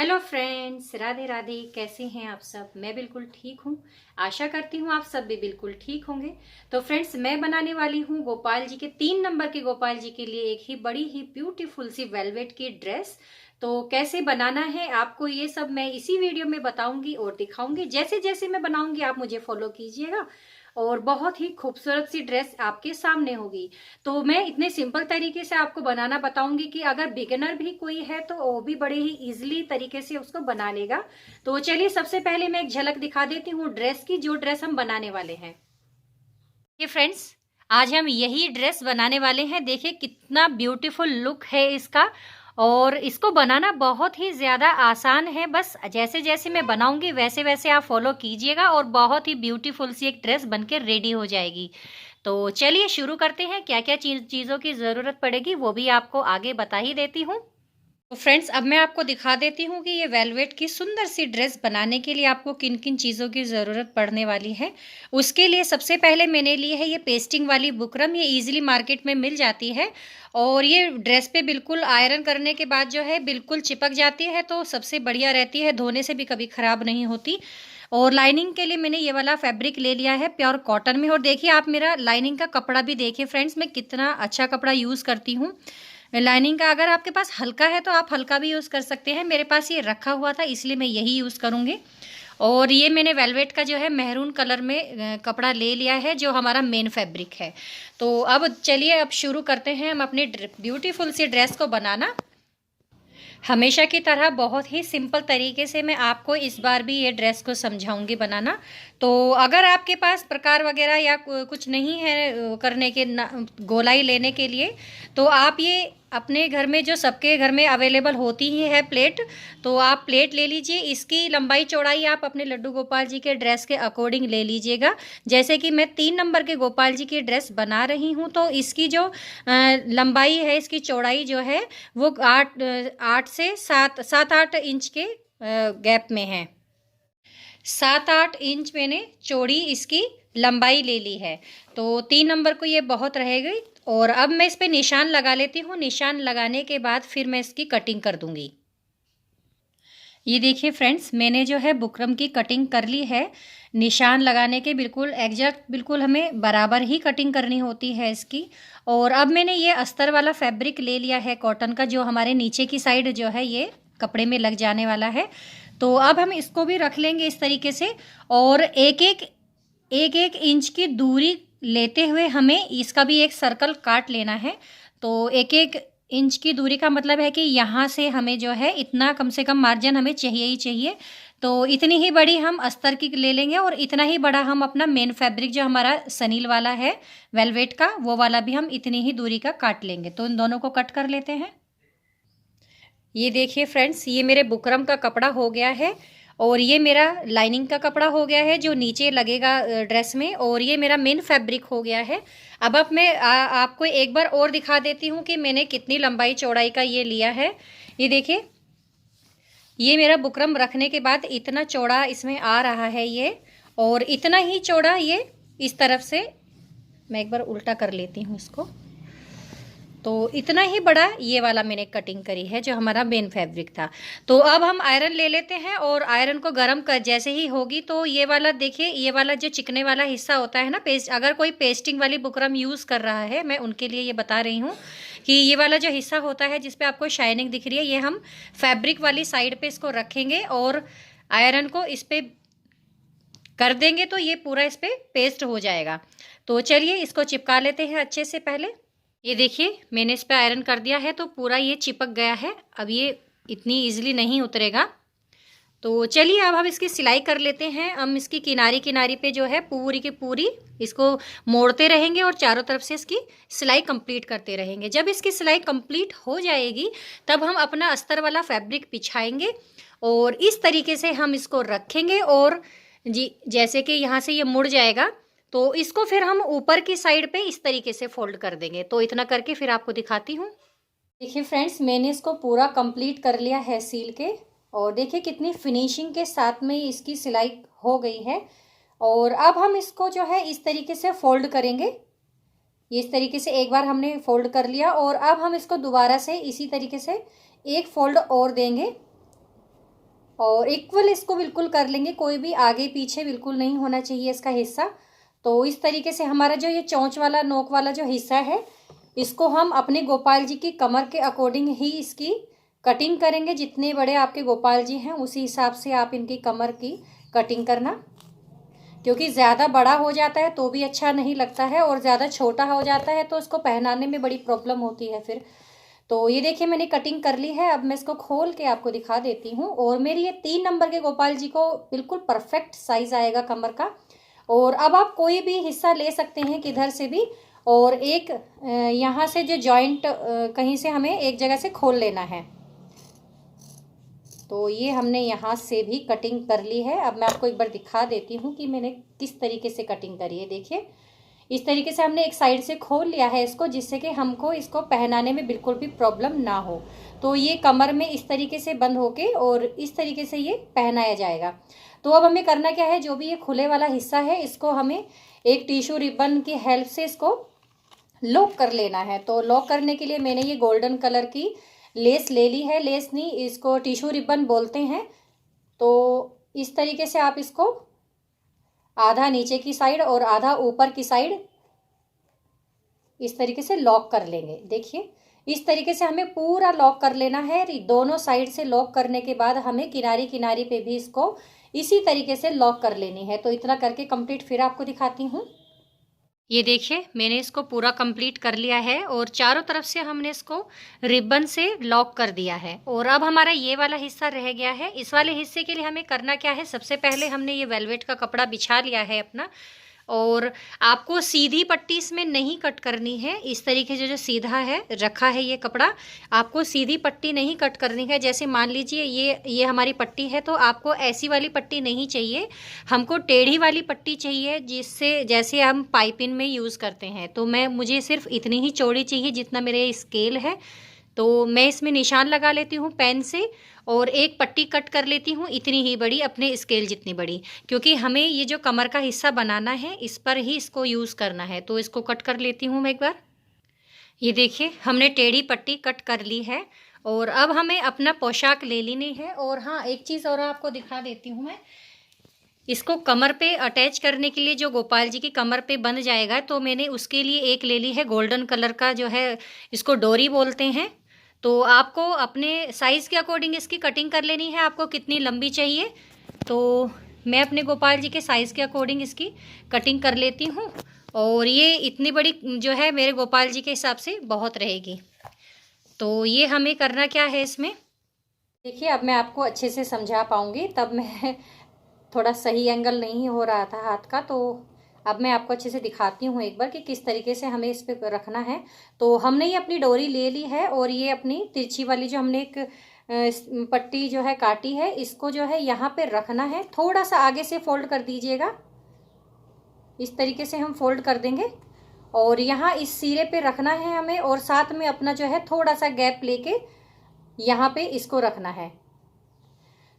Hello friends, Radhe Radhe. कैसे हैं आप सब? मैं बिल्कुल ठीक हूँ। आशा करती हूँ आप सब भी बिल्कुल ठीक होंगे। तो फ्रेंड्स, मैं बनाने वाली हूँ गोपाल जी के 3 नंबर के गोपाल जी के लिए एक ही बड़ी ही ब्यूटीफुल सी वेलवेट की ड्रेस। तो कैसे बनाना है आपको ये सब मैं इसी वीडियो में बताऊंगी और दिखाऊंगी। जैसे जैसे मैं बनाऊंगी आप मुझे फॉलो कीजिएगा और बहुत ही खूबसूरत सी ड्रेस आपके सामने होगी। तो मैं इतने सिंपल तरीके से आपको बनाना बताऊंगी कि अगर बिगिनर भी कोई है तो वो भी बड़े ही इजीली तरीके से उसको बना लेगा। तो चलिए सबसे पहले मैं एक झलक दिखा देती हूँ ड्रेस की, जो ड्रेस हम बनाने वाले हैं। ये फ्रेंड्स, आज हम यही ड्रेस बनाने वाले हैं। देखिए कितना ब्यूटीफुल लुक है इसका। और इसको बनाना बहुत ही ज़्यादा आसान है। बस जैसे जैसे मैं बनाऊंगी वैसे वैसे आप फॉलो कीजिएगा और बहुत ही ब्यूटीफुल सी एक ड्रेस बनकर रेडी हो जाएगी। तो चलिए शुरू करते हैं। क्या क्या चीज़ों की ज़रूरत पड़ेगी वो भी आपको आगे बता ही देती हूँ। तो फ्रेंड्स, अब मैं आपको दिखा देती हूँ कि ये वेलवेट की सुंदर सी ड्रेस बनाने के लिए आपको किन किन चीज़ों की ज़रूरत पड़ने वाली है। उसके लिए सबसे पहले मैंने ली है ये पेस्टिंग वाली बुकरम। ये इजीली मार्केट में मिल जाती है और ये ड्रेस पे बिल्कुल आयरन करने के बाद जो है बिल्कुल चिपक जाती है, तो सबसे बढ़िया रहती है, धोने से भी कभी ख़राब नहीं होती। और लाइनिंग के लिए मैंने ये वाला फैब्रिक ले लिया है प्योर कॉटन में। और देखिए आप मेरा लाइनिंग का कपड़ा भी देखिए फ्रेंड्स, मैं कितना अच्छा कपड़ा यूज़ करती हूँ लाइनिंग का। अगर आपके पास हल्का है तो आप हल्का भी यूज़ कर सकते हैं। मेरे पास ये रखा हुआ था इसलिए मैं यही यूज़ करूँगी। और ये मैंने वेलवेट का जो है मेहरून कलर में कपड़ा ले लिया है, जो हमारा मेन फैब्रिक है। तो अब चलिए अब शुरू करते हैं हम अपनी ब्यूटीफुल सी ड्रेस को बनाना। हमेशा की तरह बहुत ही सिंपल तरीके से मैं आपको इस बार भी ये ड्रेस को समझाऊंगी बनाना। तो अगर आपके पास प्रकार वगैरह या कुछ नहीं है करने के गोलाई लेने के लिए, तो आप ये अपने घर में जो सबके घर में अवेलेबल होती ही है प्लेट, तो आप प्लेट ले लीजिए। इसकी लंबाई चौड़ाई आप अपने लड्डू गोपाल जी के ड्रेस के अकॉर्डिंग ले लीजिएगा। जैसे कि मैं 3 नंबर के गोपाल जी की ड्रेस बना रही हूँ, तो इसकी जो लंबाई है, इसकी चौड़ाई जो है वो 8 से 7 8 इंच के गैप में है। 7 8 इंच मैंने चौड़ी इसकी लंबाई ले ली है। तो 3 नंबर को ये बहुत रहेगी। और अब मैं इस पे निशान लगा लेती हूँ। निशान लगाने के बाद फिर मैं इसकी कटिंग कर दूंगी। ये देखिए फ्रेंड्स, मैंने जो है बुकरम की कटिंग कर ली है। निशान लगाने के बिल्कुल एग्जैक्ट, बिल्कुल हमें बराबर ही कटिंग करनी होती है इसकी। और अब मैंने ये अस्तर वाला फैब्रिक ले लिया है कॉटन का, जो हमारे नीचे की साइड जो है ये कपड़े में लग जाने वाला है। तो अब हम इसको भी रख लेंगे इस तरीके से। और एक इंच की दूरी लेते हुए हमें इसका भी एक सर्कल काट लेना है। तो एक एक इंच की दूरी का मतलब है कि यहाँ से हमें जो है इतना कम से कम मार्जिन हमें चाहिए ही चाहिए। तो इतनी ही बड़ी हम अस्तर की ले लेंगे और इतना ही बड़ा हम अपना मेन फैब्रिक जो हमारा सनील वाला है वेलवेट का, वो वाला भी हम इतनी ही दूरी का काट लेंगे। तो इन दोनों को कट कर लेते हैं। ये देखिए फ्रेंड्स, ये मेरे बुकरम का कपड़ा हो गया है और ये मेरा लाइनिंग का कपड़ा हो गया है जो नीचे लगेगा ड्रेस में, और ये मेरा मेन फैब्रिक हो गया है। अब मैं आपको एक बार और दिखा देती हूँ कि मैंने कितनी लंबाई चौड़ाई का ये लिया है। ये देखिए, ये मेरा बुकरम रखने के बाद इतना चौड़ा इसमें आ रहा है ये, और इतना ही चौड़ा ये इस तरफ से। मैं एक बार उल्टा कर लेती हूँ इसको। तो इतना ही बड़ा ये वाला मैंने कटिंग करी है जो हमारा मेन फैब्रिक था। तो अब हम आयरन ले लेते हैं और आयरन को गर्म कर जैसे ही होगी, तो ये वाला देखिए, ये वाला जो चिकने वाला हिस्सा होता है ना पेस्ट, अगर कोई पेस्टिंग वाली बुकरम यूज़ कर रहा है, मैं उनके लिए ये बता रही हूँ कि ये वाला जो हिस्सा होता है जिसपे आपको शाइनिंग दिख रही है, ये हम फैब्रिक वाली साइड पे इसको रखेंगे और आयरन को इस पर कर देंगे तो ये पूरा इस पर पेस्ट हो जाएगा। तो चलिए इसको चिपका लेते हैं अच्छे से। पहले ये देखिए मैंने इस पर आयरन कर दिया है तो पूरा ये चिपक गया है। अब ये इतनी इजीली नहीं उतरेगा। तो चलिए अब हम इसकी सिलाई कर लेते हैं। हम इसकी किनारी किनारी पे जो है पूरी की पूरी इसको मोड़ते रहेंगे और चारों तरफ से इसकी सिलाई कंप्लीट करते रहेंगे। जब इसकी सिलाई कंप्लीट हो जाएगी तब हम अपना अस्तर वाला फैब्रिक बिछाएंगे और इस तरीके से हम इसको रखेंगे। और जी जैसे कि यहाँ से ये मुड़ जाएगा तो इसको फिर हम ऊपर की साइड पे इस तरीके से फोल्ड कर देंगे। तो इतना करके फिर आपको दिखाती हूँ। देखिए फ्रेंड्स, मैंने इसको पूरा कंप्लीट कर लिया है सील के, और देखिए कितनी फिनिशिंग के साथ में इसकी सिलाई हो गई है। और अब हम इसको जो है इस तरीके से फोल्ड करेंगे। ये इस तरीके से एक बार हमने फोल्ड कर लिया और अब हम इसको दोबारा से इसी तरीके से एक फोल्ड और देंगे। और इक्वल इसको बिल्कुल कर लेंगे, कोई भी आगे पीछे बिल्कुल नहीं होना चाहिए इसका हिस्सा। तो इस तरीके से हमारा जो ये चोंच वाला नोक वाला जो हिस्सा है, इसको हम अपने गोपाल जी की कमर के अकॉर्डिंग ही इसकी कटिंग करेंगे। जितने बड़े आपके गोपाल जी हैं उसी हिसाब से आप इनकी कमर की कटिंग करना, क्योंकि ज़्यादा बड़ा हो जाता है तो भी अच्छा नहीं लगता है, और ज़्यादा छोटा हो जाता है तो इसको पहनाने में बड़ी प्रॉब्लम होती है फिर। तो ये देखिए मैंने कटिंग कर ली है। अब मैं इसको खोल के आपको दिखा देती हूँ। और मेरी ये 3 नंबर के गोपाल जी को बिल्कुल परफेक्ट साइज़ आएगा कमर का। और अब आप कोई भी हिस्सा ले सकते हैं किधर से भी, और एक यहाँ से जो जॉइंट कहीं से हमें एक जगह से खोल लेना है। तो ये हमने यहाँ से भी कटिंग कर ली है। अब मैं आपको एक बार दिखा देती हूँ कि मैंने किस तरीके से कटिंग करी है। देखिए इस तरीके से हमने एक साइड से खोल लिया है इसको, जिससे कि हमको इसको पहनाने में बिल्कुल भी प्रॉब्लम ना हो। तो ये कमर में इस तरीके से बंद होके और इस तरीके से ये पहनाया जाएगा। तो अब हमें करना क्या है, जो भी ये खुले वाला हिस्सा है इसको हमें एक टिश्यू रिबन की हेल्प से इसको लॉक कर लेना है। तो लॉक करने के लिए मैंने ये गोल्डन कलर की लेस ले ली है। लेस नहीं, इसको टिश्यू रिबन बोलते हैं। तो इस तरीके से आप इसको आधा नीचे की साइड और आधा ऊपर की साइड इस तरीके से लॉक कर लेंगे। देखिए इस तरीके से हमें पूरा लॉक कर लेना है। दोनों साइड से लॉक करने के बाद हमें किनारी किनारी पे भी इसको इसी तरीके से लॉक कर लेनी है। तो इतना करके कंप्लीट फिर आपको दिखाती हूँ। ये देखिए मैंने इसको पूरा कंप्लीट कर लिया है और चारों तरफ से हमने इसको रिबन से लॉक कर दिया है। और अब हमारा ये वाला हिस्सा रह गया है। इस वाले हिस्से के लिए हमें करना क्या है, सबसे पहले हमने ये वेलवेट का कपड़ा बिछा लिया है अपना, और आपको सीधी पट्टी इसमें नहीं कट करनी है। इस तरीके से जो सीधा है रखा है ये कपड़ा, आपको सीधी पट्टी नहीं कट करनी है। जैसे मान लीजिए ये हमारी पट्टी है, तो आपको ऐसी वाली पट्टी नहीं चाहिए, हमको टेढ़ी वाली पट्टी चाहिए, जिससे जैसे हम पाइपिंग में यूज़ करते हैं। तो मुझे सिर्फ इतनी ही चौड़ी चाहिए जितना मेरे स्केल है। तो मैं इसमें निशान लगा लेती हूँ पेन से, और एक पट्टी कट कर लेती हूँ इतनी ही बड़ी, अपने स्केल जितनी बड़ी, क्योंकि हमें ये जो कमर का हिस्सा बनाना है इस पर ही इसको यूज़ करना है। तो इसको कट कर लेती हूँ मैं एक बार। ये देखिए हमने टेढ़ी पट्टी कट कर ली है। और अब हमें अपना पोशाक ले लेनी है। और हाँ, एक चीज़ और आपको दिखा देती हूँ मैं। इसको कमर पे अटैच करने के लिए जो गोपाल जी की कमर पे बंध जाएगा, तो मैंने उसके लिए एक ले ली है गोल्डन कलर का, जो है इसको डोरी बोलते हैं। तो आपको अपने साइज़ के अकॉर्डिंग इसकी कटिंग कर लेनी है, आपको कितनी लंबी चाहिए। तो मैं अपने गोपाल जी के साइज़ के अकॉर्डिंग इसकी कटिंग कर लेती हूँ। और ये इतनी बड़ी जो है मेरे गोपाल जी के हिसाब से बहुत रहेगी। तो ये हमें करना क्या है इसमें, देखिए अब मैं आपको अच्छे से समझा पाऊँगी। तब मैं थोड़ा सही एंगल नहीं हो रहा था हाथ का, तो अब मैं आपको अच्छे से दिखाती हूँ एक बार कि किस तरीके से हमें इस पर रखना है। तो हमने ये अपनी डोरी ले ली है, और ये अपनी तिरछी वाली जो हमने एक पट्टी जो है काटी है, इसको जो है यहाँ पे रखना है। थोड़ा सा आगे से फोल्ड कर दीजिएगा, इस तरीके से हम फोल्ड कर देंगे। और यहाँ इस सिरे पे रखना है हमें, और साथ में अपना जो है थोड़ा सा गैप लेके यहाँ पे इसको रखना है।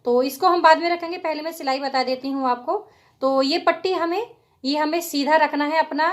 तो इसको हम बाद में रखेंगे, पहले मैं सिलाई बता देती हूँ आपको। तो ये पट्टी हमें सीधा रखना है। अपना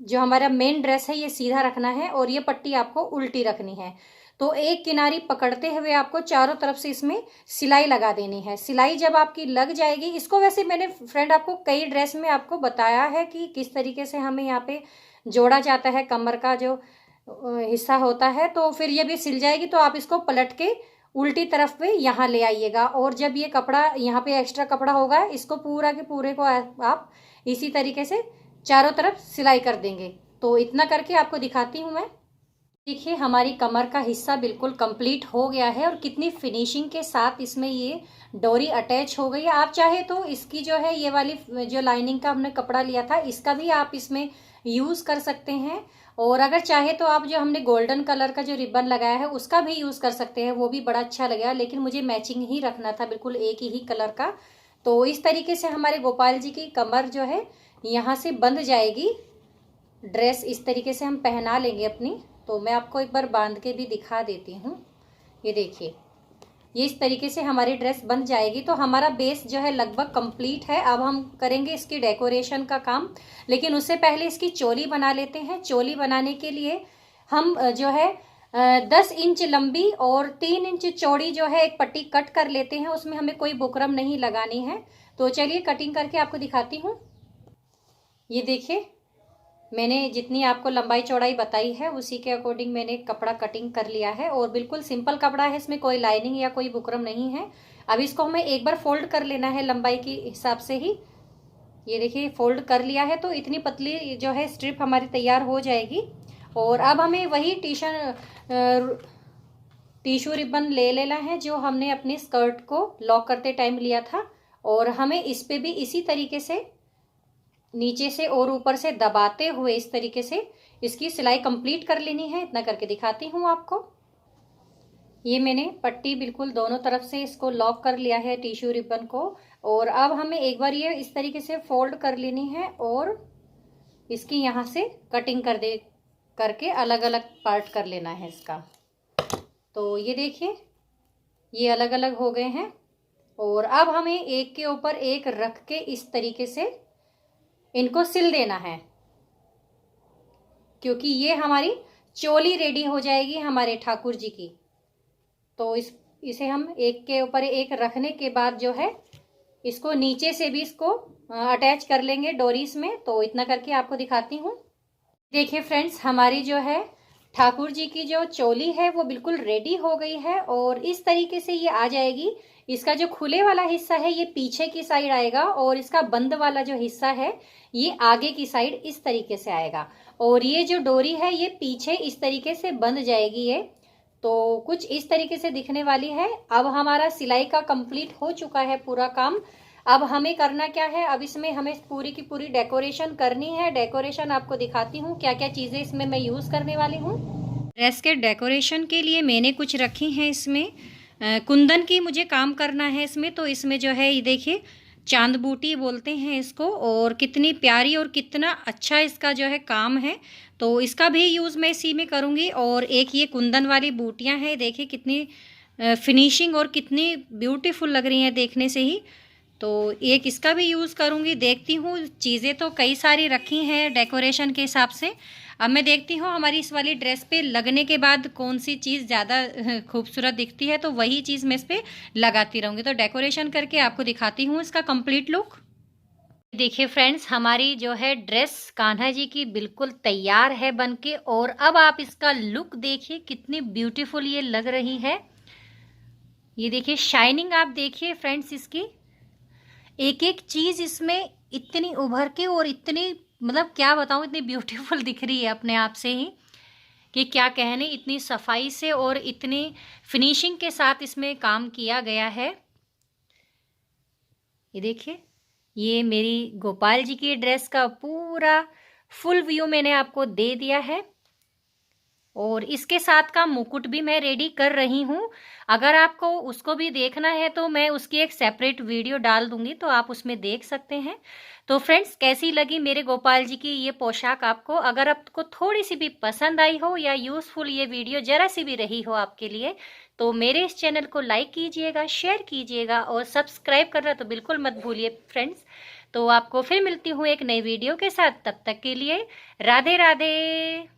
जो हमारा मेन ड्रेस है ये सीधा रखना है, और ये पट्टी आपको उल्टी रखनी है। तो एक किनारी पकड़ते हुए आपको चारों तरफ से इसमें सिलाई लगा देनी है। सिलाई जब आपकी लग जाएगी, इसको वैसे मैंने फ्रेंड आपको कई ड्रेस में आपको बताया है कि किस तरीके से हमें यहाँ पे जोड़ा जाता है कमर का जो हिस्सा होता है। तो फिर ये भी सिल जाएगी, तो आप इसको पलट के उल्टी तरफ पे यहाँ ले आइएगा। और जब ये कपड़ा यहाँ पे एक्स्ट्रा कपड़ा होगा, इसको पूरा के पूरे को आप इसी तरीके से चारों तरफ सिलाई कर देंगे। तो इतना करके आपको दिखाती हूँ मैं। देखिए हमारी कमर का हिस्सा बिल्कुल कंप्लीट हो गया है, और कितनी फिनिशिंग के साथ इसमें ये डोरी अटैच हो गई है। आप चाहे तो इसकी जो है ये वाली जो लाइनिंग का हमने कपड़ा लिया था, इसका भी आप इसमें यूज़ कर सकते हैं। और अगर चाहे तो आप जो हमने गोल्डन कलर का जो रिबन लगाया है उसका भी यूज़ कर सकते हैं, वो भी बड़ा अच्छा लगेगा। लेकिन मुझे मैचिंग ही रखना था, बिल्कुल एक ही कलर का। तो इस तरीके से हमारे गोपाल जी की कमर जो है यहाँ से बंध जाएगी। ड्रेस इस तरीके से हम पहना लेंगे अपनी। तो मैं आपको एक बार बांध के भी दिखा देती हूँ। ये देखिए ये इस तरीके से हमारी ड्रेस बन जाएगी। तो हमारा बेस जो है लगभग कंप्लीट है। अब हम करेंगे इसकी डेकोरेशन का काम, लेकिन उससे पहले इसकी चोली बना लेते हैं। चोली बनाने के लिए हम जो है 10 इंच लंबी और 3 इंच चौड़ी जो है एक पट्टी कट कर लेते हैं। उसमें हमें कोई बुकरम नहीं लगानी है। तो चलिए कटिंग करके आपको दिखाती हूँ। ये देखिए, मैंने जितनी आपको लंबाई चौड़ाई बताई है उसी के अकॉर्डिंग मैंने कपड़ा कटिंग कर लिया है। और बिल्कुल सिंपल कपड़ा है, इसमें कोई लाइनिंग या कोई बुकरम नहीं है। अब इसको हमें एक बार फोल्ड कर लेना है लंबाई के हिसाब से ही। ये देखिए फोल्ड कर लिया है, तो इतनी पतली जो है स्ट्रिप हमारी तैयार हो जाएगी। और अब हमें वही टिश्यू रिबन ले लेना है जो हमने अपनी स्कर्ट को लॉक करते टाइम लिया था। और हमें इस पे भी इसी तरीके से नीचे से और ऊपर से दबाते हुए इस तरीके से इसकी सिलाई कंप्लीट कर लेनी है। इतना करके दिखाती हूँ आपको। ये मैंने पट्टी बिल्कुल दोनों तरफ से इसको लॉक कर लिया है टिश्यू रिबन को। और अब हमें एक बार ये इस तरीके से फोल्ड कर लेनी है और इसकी यहाँ से कटिंग करके अलग अलग पार्ट कर लेना है इसका। तो ये देखिए, ये अलग अलग हो गए हैं। और अब हमें एक के ऊपर एक रख के इस तरीके से इनको सिल देना है, क्योंकि ये हमारी चोली रेडी हो जाएगी हमारे ठाकुर जी की। तो इसे हम एक के ऊपर एक रखने के बाद जो है इसको नीचे से भी इसको अटैच कर लेंगे डोरीज में। तो इतना करके आपको दिखाती हूँ। देखिए फ्रेंड्स, हमारी जो है ठाकुर जी की जो चोली है वो बिल्कुल रेडी हो गई है। और इस तरीके से ये आ जाएगी। इसका जो खुले वाला हिस्सा है ये पीछे की साइड आएगा और इसका बंद वाला जो हिस्सा है ये आगे की साइड इस तरीके से आएगा। और ये जो डोरी है ये पीछे इस तरीके से बंध जाएगी। ये तो कुछ इस तरीके से दिखने वाली है। अब हमारा सिलाई का कंप्लीट हो चुका है पूरा काम। अब हमें करना क्या है, अब इसमें हमें पूरी की पूरी डेकोरेशन करनी है। डेकोरेशन आपको दिखाती हूँ क्या क्या चीज़ें इसमें मैं यूज़ करने वाली हूँ। ड्रेस के डेकोरेशन के लिए मैंने कुछ रखी हैं इसमें कुंदन की मुझे काम करना है इसमें। तो इसमें जो है ये देखिए चांद बूटी बोलते हैं इसको। और कितनी प्यारी और कितना अच्छा इसका जो है काम है। तो इसका भी यूज़ मैं इसी में करूँगी। और एक ये कुंदन वाली बूटियाँ हैं, देखिए कितनी फिनिशिंग और कितनी ब्यूटीफुल लग रही हैं देखने से ही। तो एक इसका भी यूज़ करूँगी। देखती हूँ, चीज़ें तो कई सारी रखी हैं डेकोरेशन के हिसाब से। अब मैं देखती हूँ हमारी इस वाली ड्रेस पे लगने के बाद कौन सी चीज़ ज़्यादा खूबसूरत दिखती है, तो वही चीज़ मैं इस पर लगाती रहूँगी। तो डेकोरेशन करके आपको दिखाती हूँ इसका कंप्लीट लुक। देखिए फ्रेंड्स, हमारी जो है ड्रेस कान्हा जी की बिल्कुल तैयार है बनके। और अब आप इसका लुक देखिए कितनी ब्यूटीफुल ये लग रही है। ये देखिए शाइनिंग आप देखिए फ्रेंड्स, इसकी एक एक चीज़ इसमें इतनी उभर के और इतनी मतलब क्या बताऊँ, इतनी ब्यूटीफुल दिख रही है अपने आप से ही कि क्या कहने। इतनी सफाई से और इतनी फिनिशिंग के साथ इसमें काम किया गया है। ये देखिए, ये मेरी गोपाल जी की ड्रेस का पूरा फुल व्यू मैंने आपको दे दिया है। और इसके साथ का मुकुट भी मैं रेडी कर रही हूँ। अगर आपको उसको भी देखना है तो मैं उसकी एक सेपरेट वीडियो डाल दूंगी, तो आप उसमें देख सकते हैं। तो फ्रेंड्स, कैसी लगी मेरे गोपाल जी की ये पोशाक आपको? अगर आपको थोड़ी सी भी पसंद आई हो या यूज़फुल ये वीडियो ज़रा सी भी रही हो आपके लिए, तो मेरे इस चैनल को लाइक कीजिएगा, शेयर कीजिएगा और सब्सक्राइब करना तो बिल्कुल मत भूलिए फ्रेंड्स। तो आपको फिर मिलती हूँ एक नई वीडियो के साथ। तब तक के लिए राधे राधे।